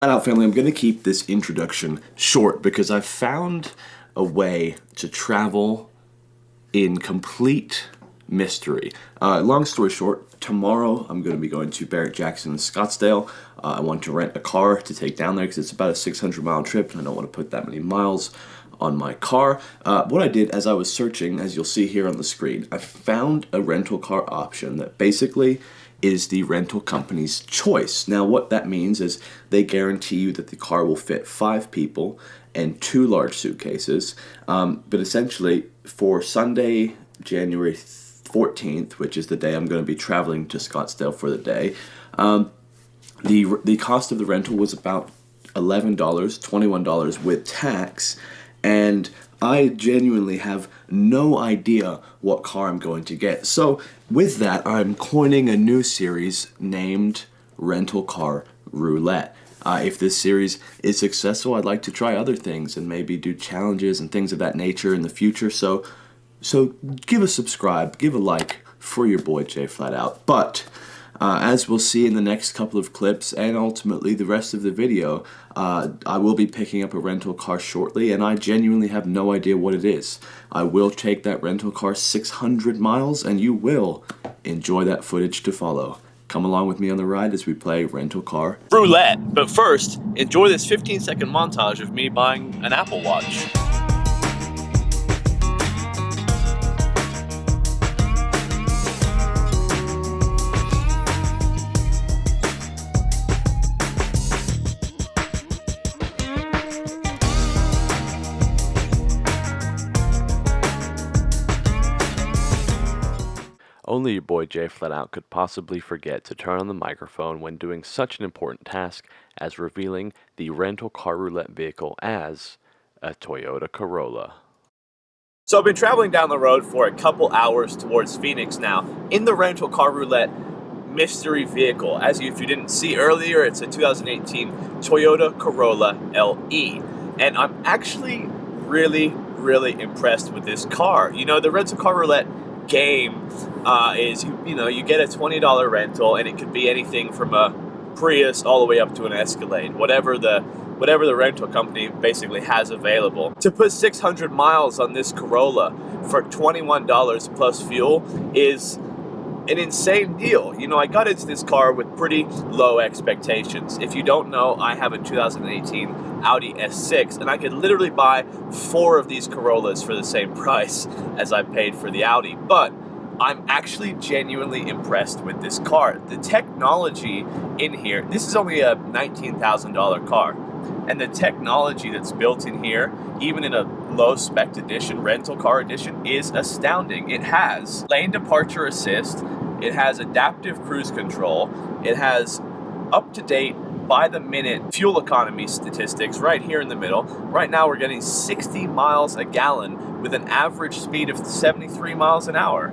Out family, I'm going to keep this introduction short because I've found a way to travel in complete mystery. Long story short, tomorrow I'm going to be going to Barrett, Jackson, and Scottsdale. I want to rent a car to take down there because it's about a 600-mile trip and I don't want to put that many miles on my car. What I did as I was searching, as you'll see here on the screen, I found a rental car option that basically is the rental company's choice. Now what that means is they guarantee you that the car will fit 5 people and 2 large suitcases, but essentially for Sunday, January 14th, which is the day I'm going to be traveling to Scottsdale for the day, the cost of the rental was about $11, $21 with tax, and I genuinely have no idea what car I'm going to get. So with that, I'm coining a new series named Rental Car Roulette. If this series is successful, I'd like to try other things and maybe do challenges and things of that nature in the future. So give a subscribe, give a like for your boy Jay Flat Out. But as we'll see in the next couple of clips and ultimately the rest of the video, I will be picking up a rental car shortly, and I genuinely have no idea what it is. I will take that rental car 600 miles, and you will enjoy that footage to follow. Come along with me on the ride as we play Rental Car Roulette. But first, enjoy this 15-second montage of me buying an Apple Watch. Only your boy Jay Flat Out could possibly forget to turn on the microphone when doing such an important task as revealing the rental car roulette vehicle as a Toyota Corolla. So I've been traveling down the road for a couple hours towards Phoenix now in the rental car roulette mystery vehicle. If you didn't see earlier, it's a 2018 Toyota Corolla LE. And I'm actually really impressed with this car. You know, the rental car roulette game is you get a $20 rental, and it could be anything from a Prius all the way up to an Escalade, whatever the rental company basically has available. To put 600 miles on this Corolla for $21 plus fuel is an insane deal. You know, I got into this car with pretty low expectations. If you don't know, I have a 2018 Audi S6, and I could literally buy 4 of these Corollas for the same price as I paid for the Audi. But I'm actually genuinely impressed with this car. The technology in here, this is only a $19,000 car, and the technology that's built in here, even in a low spec edition, rental car edition, is astounding. It has lane departure assist, it has adaptive cruise control, it has up-to-date by-the-minute fuel economy statistics right here in the middle. Right now we're getting 60 miles a gallon with an average speed of 73 miles an hour.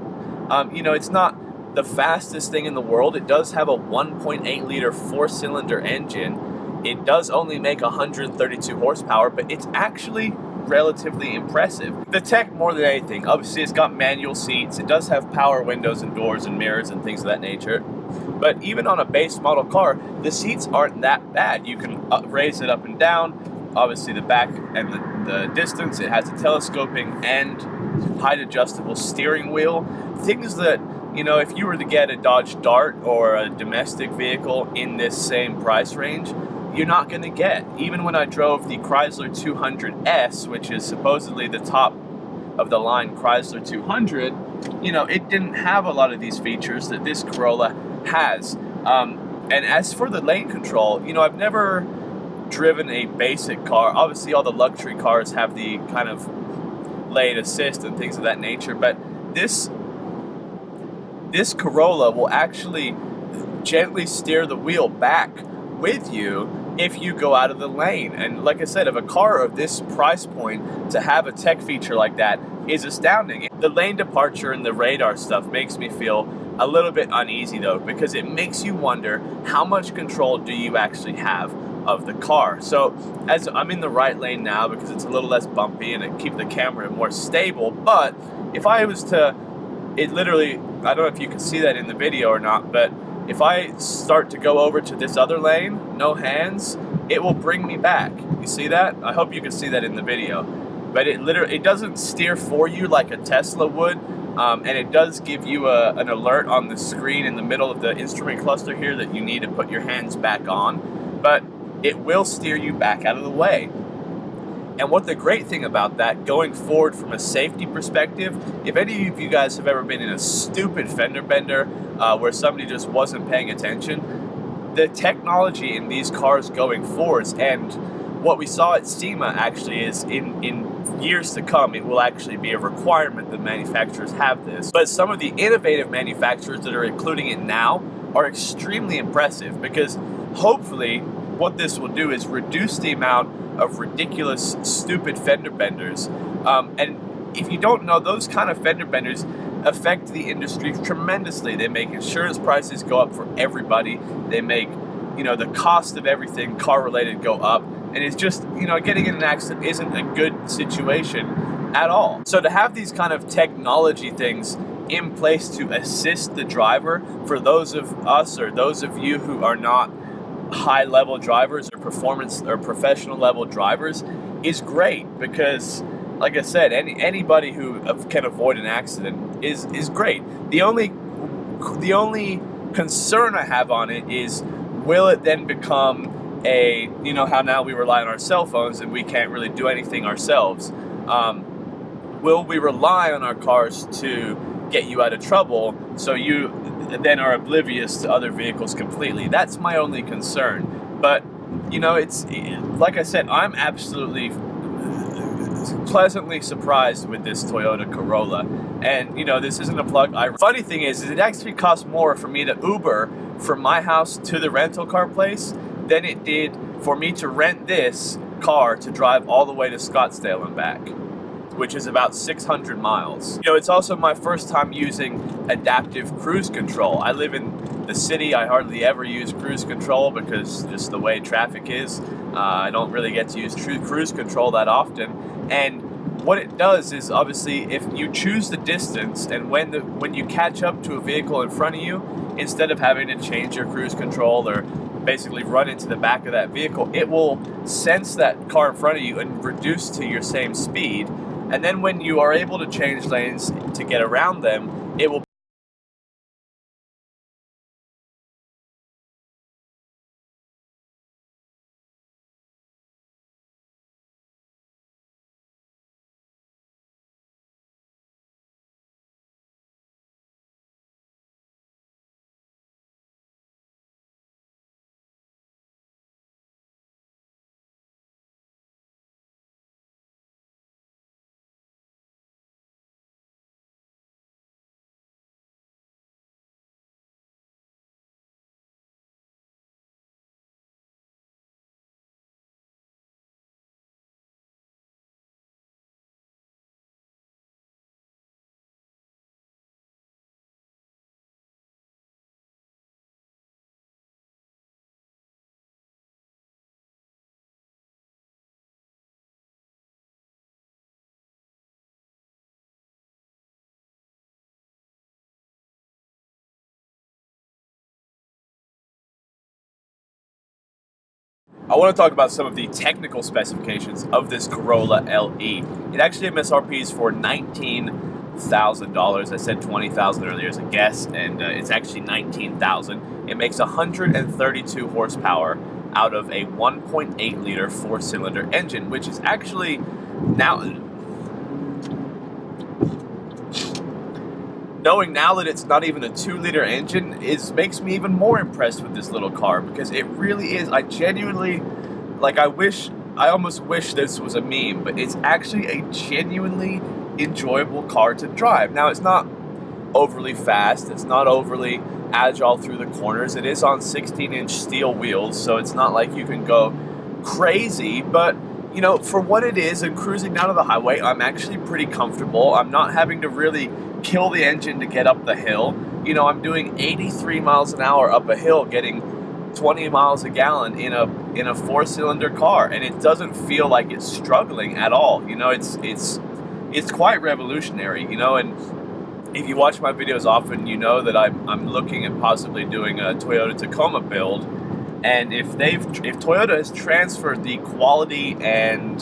You know, it's not the fastest thing in the world. It does have a 1.8 liter 4-cylinder engine. It does only make 132 horsepower, but it's actually relatively impressive. The tech, more than anything, obviously it's got manual seats, it does have power windows and doors and mirrors and things of that nature, but even on a base model car, the seats aren't that bad. You can raise it up and down, obviously the back and the distance. It has a telescoping and height adjustable steering wheel, things that, you know, if you were to get a Dodge Dart or a domestic vehicle in this same price range, you're not going to get. Even when I drove the Chrysler 200S, which is supposedly the top of the line Chrysler 200, you know, it didn't have a lot of these features that this Corolla has. And as for the lane control, you know, I've never driven a basic car. Obviously all the luxury cars have the kind of lane assist and things of that nature, but this Corolla will actually gently steer the wheel back with you if you go out of the lane. And like I said, if a car of this price point to have a tech feature like that is astounding. The lane departure and the radar stuff makes me feel a little bit uneasy though, because it makes you wonder how much control do you actually have of the car. So as I'm in the right lane now because it's a little less bumpy and it keeps the camera more stable, but if I was to, it literally, I don't know if you can see that in the video or not, but if I start to go over to this other lane, no hands, it will bring me back. You see that? I hope you can see that in the video. But it doesn't steer for you like a Tesla would, and it does give you an alert on the screen in the middle of the instrument cluster here that you need to put your hands back on, but it will steer you back out of the way. And what the great thing about that, going forward from a safety perspective, if any of you guys have ever been in a stupid fender bender where somebody just wasn't paying attention, the technology in these cars going forwards, and what we saw at SEMA actually is in years to come, it will actually be a requirement that manufacturers have this. But some of the innovative manufacturers that are including it now are extremely impressive, because hopefully what this will do is reduce the amount of ridiculous, stupid fender benders. And if you don't know, those kind of fender benders affect the industry tremendously. They make insurance prices go up for everybody. They make, the cost of everything car related go up. And it's just, getting in an accident isn't a good situation at all. So to have these kind of technology things in place to assist the driver, for those of us or those of you who are not high-level drivers or performance or professional level drivers, is great, because like I said, anybody who can avoid an accident is great. The only concern I have on it is, will it then become a, how now we rely on our cell phones and we can't really do anything ourselves? Will we rely on our cars to get you out of trouble, so you then are oblivious to other vehicles completely? That's my only concern. But it's like I said, I'm absolutely pleasantly surprised with this Toyota Corolla. And this isn't a plug. Funny thing is it actually costs more for me to Uber from my house to the rental car place than it did for me to rent this car to drive all the way to Scottsdale and back, which is about 600 miles. It's also my first time using adaptive cruise control. I live in the city. I hardly ever use cruise control because just the way traffic is. I don't really get to use true cruise control that often. And what it does is, obviously, if you choose the distance and when you catch up to a vehicle in front of you, instead of having to change your cruise control or basically run into the back of that vehicle, it will sense that car in front of you and reduce to your same speed. And then when you are able to change lanes to get around them, it will I want to talk about some of the technical specifications of this Corolla LE. It actually MSRPs for $19,000. I said $20,000 earlier as a guess, and it's actually $19,000. It makes 132 horsepower out of a 1.8 liter four-cylinder engine, which is actually now, knowing now that it's not even a 2-liter engine makes me even more impressed with this little car, because it really is. I genuinely, I almost wish this was a meme, but it's actually a genuinely enjoyable car to drive. Now, it's not overly fast, it's not overly agile through the corners. It is on 16-inch steel wheels, so it's not like you can go crazy, but for what it is, and cruising down to the highway, I'm actually pretty comfortable. I'm not having to really kill the engine to get up the hill. I'm doing 83 miles an hour up a hill, getting 20 miles a gallon in a four-cylinder car, and it doesn't feel like it's struggling at all. It's quite revolutionary. And if you watch my videos often, you know that I'm looking at possibly doing a Toyota Tacoma build, And if Toyota has transferred the quality and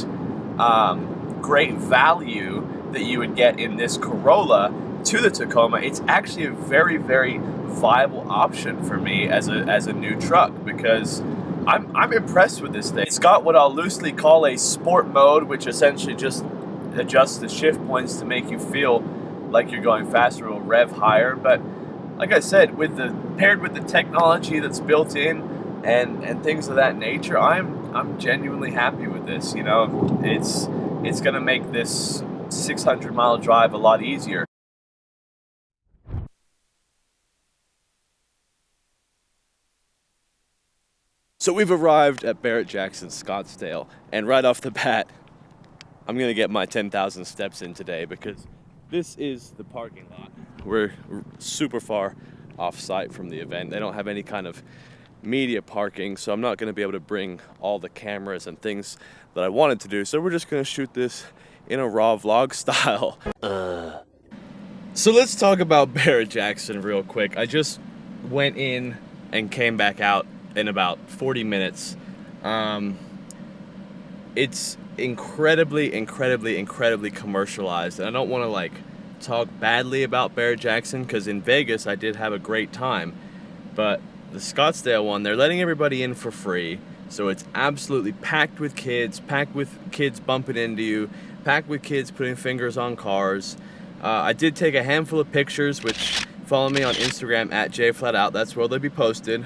great value that you would get in this Corolla to the Tacoma, it's actually a very, very viable option for me as a new truck, because I'm impressed with this thing. It's got what I'll loosely call a sport mode, which essentially just adjusts the shift points to make you feel like you're going faster. It'll rev higher, but like I said, paired with the technology that's built in and things of that nature, I'm genuinely happy with this. You know, it's gonna make this 600-mile drive a lot easier. So we've arrived at Barrett Jackson Scottsdale, and right off the bat, I'm gonna get my 10,000 steps in today, because this is the parking lot. We're super far off site from the event. They don't have any kind of media parking, so I'm not gonna be able to bring all the cameras and things that I wanted to do. So we're just gonna shoot this in a raw vlog style. So let's talk about Barrett Jackson real quick. I just went in and came back out in about 40 minutes. It's incredibly commercialized, and I don't want to like talk badly about Barrett Jackson, because in Vegas I did have a great time, but the Scottsdale one, they're letting everybody in for free, so it's absolutely packed with kids bumping into you, packed with kids putting fingers on cars. I did take a handful of pictures, which follow me on Instagram at JFlatOut. That's where they'll be posted.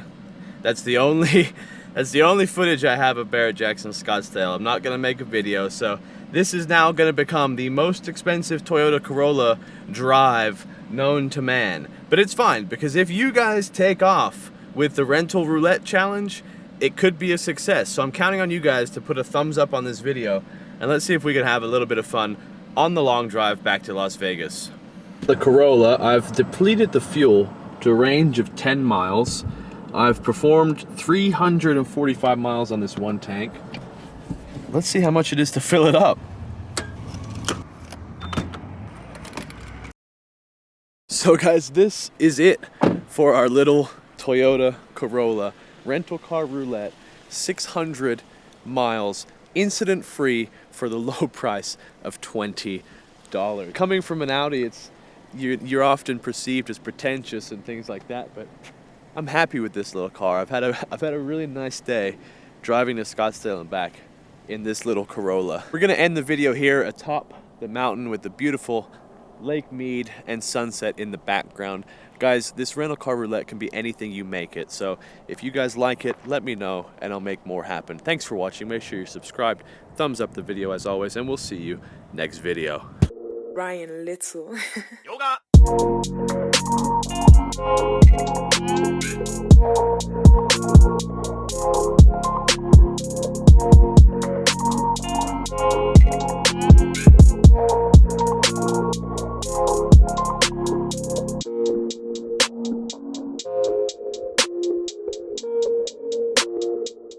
That's the only footage I have of Barrett Jackson Scottsdale. I'm not gonna make a video, so this is now gonna become the most expensive Toyota Corolla drive known to man. But it's fine, because if you guys take off with the rental roulette challenge, it could be a success. So I'm counting on you guys to put a thumbs up on this video, and let's see if we can have a little bit of fun on the long drive back to Las Vegas. The Corolla, I've depleted the fuel to a range of 10 miles. I've performed 345 miles on this one tank. Let's see how much it is to fill it up. So guys, this is it for our little Toyota Corolla rental car roulette, 600 miles, incident free, for the low price of $20. Coming from an Audi, you're often perceived as pretentious and things like that, but I'm happy with this little car. I've had a really nice day driving to Scottsdale and back in this little Corolla. We're gonna end the video here atop the mountain with the beautiful Lake Mead and sunset in the background. Guys, this rental car roulette can be anything you make it. So if you guys like it, let me know and I'll make more happen. Thanks for watching. Make sure you're subscribed. Thumbs up the video as always, and we'll see you next video. Ryan Little. Yoga!